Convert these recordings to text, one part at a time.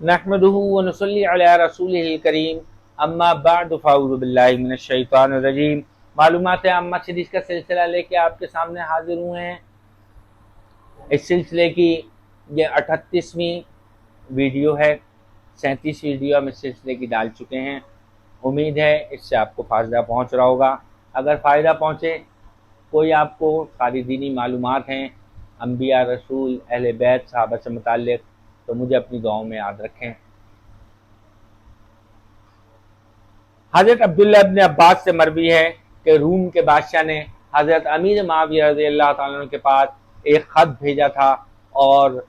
नहमदुहु व नुसल्ली अला रसूलिहिल करीम अम्मा बाद फ़अऊज़ु बिल्लाहि मिनश शैतानिर रजीम। मालूमात आम्मा सीरीज़ का सिलसिला लेके आपके सामने हाजिर हुए हैं। इस सिलसिले की ये 38वीं वीडियो है। 37 वीडियो हम इस सिलसिले की डाल चुके हैं। उम्मीद है इससे आपको फ़ायदा पहुँच रहा होगा। अगर फ़ायदा पहुँचे, कोई आपको सारी दीनी मालूमात हैं अंबिया, रसूल, अहले बैत, सहाबा से मुताल्लिक़, तो मुझे अपनी दुआओं में याद रखें। हज़रत अब्दुल्ला इब्न अब्बास से मरवी है कि रूम के बादशाह ने हज़रत अमीर मुआविया रज़ी अल्लाह ताला अन्हु के पास एक ख़त भेजा था और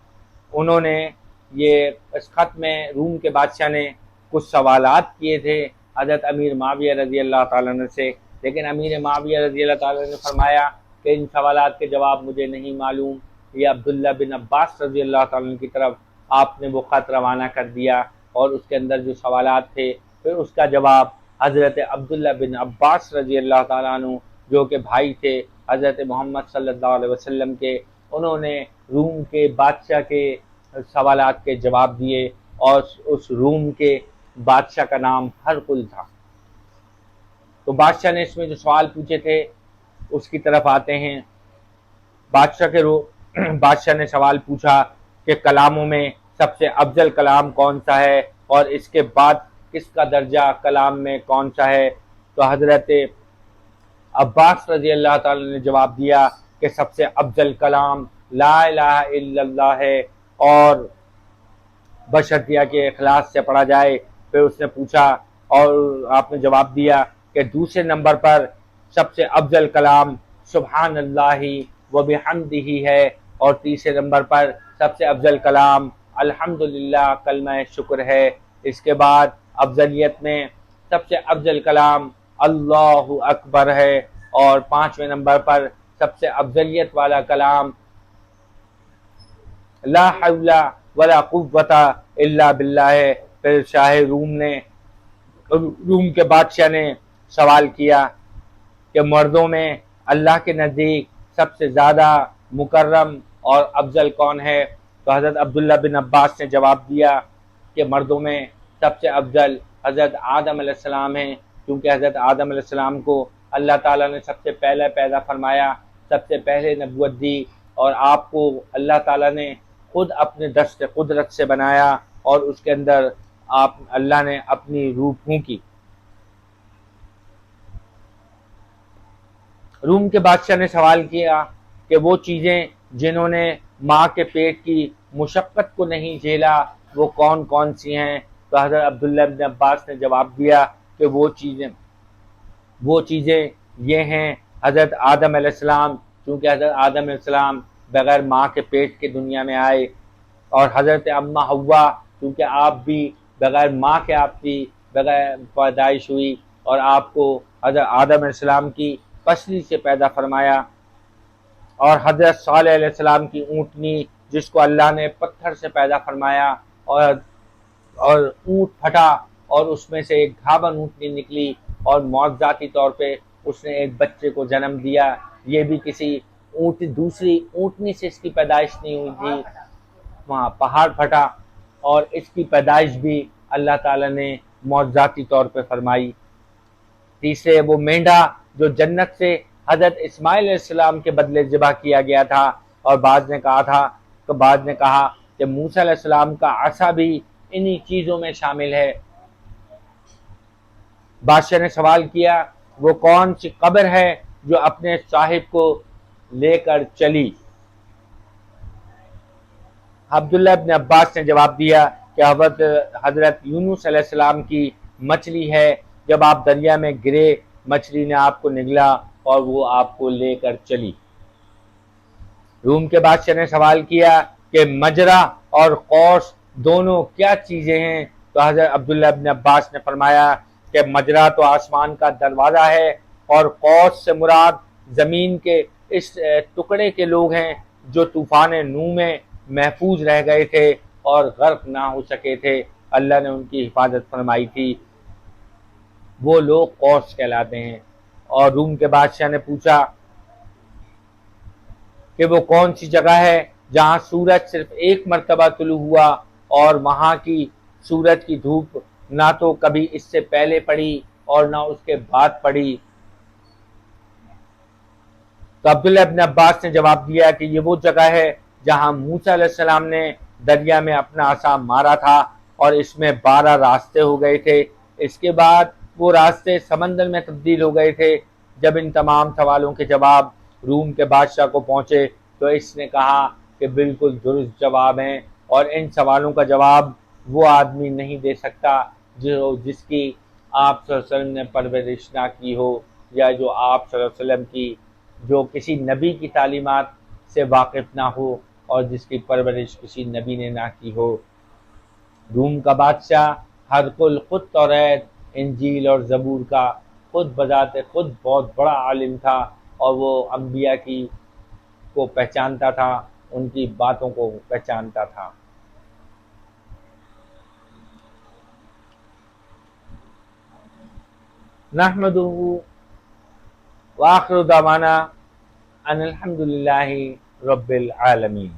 उन्होंने इस ख़त में रूम के बादशाह ने कुछ सवालात किए थे हज़रत अमीर मुआविया रज़ी अल्लाह ताला अन्हु से, लेकिन अमीर मुआविया रज़ी अल्लाह ताला अन्हु ने फरमाया कि इन सवालात के जवाब मुझे नहीं मालूम। ये अब्दुल्ला बिन अब्बास रज़ी अल्लाह ताला अन्हु की तरफ आपने वो ख़त रवाना कर दिया और उसके अंदर जो सवालात थे फिर उसका जवाब हज़रत अब्दुल्ला बिन अब्बास रज़ी अल्लाह ताला अन्हु जो कि भाई थे हज़रत मोहम्मद सल्लल्लाहु अलैहि वसल्लम के, उन्होंने रूम के बादशाह के सवालात के जवाब दिए और उस रूम के बादशाह का नाम हरकुल था। तो बादशाह ने इसमें जो सवाल पूछे थे उसकी तरफ आते हैं। बादशाह ने सवाल पूछा कि कलामों में सबसे अफजल कलाम कौन सा है और इसके बाद किसका दर्जा कलाम में कौन सा है। तो हज़रत अब्बास रज़ी अल्लाह ताला ने जवाब दिया कि सबसे अफजल कलाम ला इलाहा इल्लल्लाह है और बशर्तिया के इखलास से पढ़ा जाए। फिर उसने पूछा और आपने जवाब दिया कि दूसरे नंबर पर सबसे अफजल कलाम सुब्हान अल्लाहि व बिहम्दिही है और तीसरे नंबर पर सबसे अफजल कलाम अल्हम्दुलिल्लाह कलमा शुक्र है। इसके बाद अफजलियत में सबसे अफजल कलाम अल्लाहु अकबर है और पांचवें नंबर पर सबसे अफजलियत वाला कलाम ला हौला वला कुव्वता इल्ला बिल्लाह है। फिर शाह रूम के बादशाह ने सवाल किया कि मर्दों में अल्लाह के नज़दीक सबसे ज़्यादा मुकर्रम और अफजल कौन है। तो हज़रत अब्दुल्ला बिन अब्बास ने जवाब दिया कि मर्दों में सबसे अफजल हज़रत आदम अलैहिस्सलाम हैं, क्योंकि हज़रत आदम अलैहिस्सलाम को अल्लाह ताला ने सबसे पहले पैदा फरमाया, सबसे पहले नबूवत दी और आपको अल्लाह ताला ने खुद अपने दस्त कुदरत से बनाया और उसके अंदर अल्लाह ने अपनी रूह फूंकी। रूम के बादशाह ने सवाल किया कि वो चीज़ें जिन्होंने माँ के पेट की मुशक्क़त को नहीं झेला वो कौन कौन सी हैं। तो हज़रत अब्दुल्ला इब्न अब्बास ने जवाब दिया कि वो चीज़ें ये हैं हज़रत आदम अलैहिस्सलाम, चूँकि हज़रत आदम अलैहिस्सलाम बग़ैर माँ के पेट के दुनिया में आए, और हज़रत अम्मा हव्वा क्योंकि आप भी बग़ैर माँ के आपकी बग़ैर पैदाइश हुई और आपको हज़रत आदम अलैहिस्सलाम की पसली से पैदा फरमाया, और हज़रत सालेह अलैहिस्सलाम की ऊँटनी जिसको अल्लाह ने पत्थर से पैदा फरमाया और ऊँट फटा और उसमें से एक घावन ऊँटनी निकली और मौजज़ाती तौर पे उसने एक बच्चे को जन्म दिया। ये भी किसी दूसरी ऊँटनी से इसकी पैदाइश नहीं हुई थी, वहाँ पहाड़ फटा और इसकी पैदाइश भी अल्लाह ताला ने मौजज़ाती तौर पे फरमाई। तीसरे वो मेंढा जो जन्नत से हज़रत इस्माइल अलैहिस्सलाम के बदले ज़िबा किया गया था, और बाद ने कहा कि मूसा अलैहिस्सलाम का आसा भी इन्हीं चीज़ों में शामिल है। बादशाह ने सवाल किया वो कौन सी कब्र है जो अपने साहिब को लेकर चली। अब्दुल्ला इब्न अब्बास ने जवाब दिया कि हज़रत यूनुस अलैहिस्सलाम की मछली है, जब आप दरिया में गिरे मछली ने आपको निगला और वो आपको लेकर चली। रूम के बादशाह ने सवाल किया कि मजरा और कौस दोनों क्या चीज़ें हैं। तो हज़रत अब्दुल्ला इब्न अब्बास ने फरमाया कि मजरा तो आसमान का दरवाज़ा है और कौस से मुराद ज़मीन के इस टुकड़े के लोग हैं जो तूफ़ान नूह में महफूज रह गए थे और गर्क ना हो सके थे, अल्लाह ने उनकी हिफाजत फरमाई थी, वो लोग कौस कहलाते हैं। और रूम के बादशाह ने पूछा कि वो कौन सी जगह है जहाँ सूरज सिर्फ एक मरतबा तुलू हुआ और वहाँ की سورج کی دھوپ نہ تو کبھی اس سے پہلے پڑی اور نہ اس کے بعد پڑی۔ تو عبداللہ ابن عباس نے جواب دیا کہ یہ وہ جگہ ہے جہاں موسیٰ علیہ السلام نے دریا میں اپنا عصا مارا تھا اور اس میں 12 راستے ہو گئے تھے، اس کے بعد وہ راستے سمندر میں تبدیل ہو گئے تھے۔ جب ان تمام سوالوں کے جواب روم کے بادشاہ کو پہنچے تو اس نے کہا کہ بالکل درست جواب ہیں، اور ان سوالوں کا جواب وہ آدمی نہیں دے سکتا جس کی آپ صلی اللہ علیہ وسلم نے پرورش نہ کی ہو، یا جو آپ صلی اللہ علیہ وسلم کی جو کسی نبی کی تعلیمات سے واقف نہ ہو اور جس کی پرورش کسی نبی نے نہ کی ہو۔ روم کا بادشاہ ہرقل خود توریت، انجیل اور زبور کا خود بذات خود بہت بڑا عالم تھا، اور وہ انبیاء کو پہچانتا تھا، ان کی باتوں کو پہچانتا تھا۔ نحمدہ وآخر دعوانا ان الحمد للہ رب العالمین۔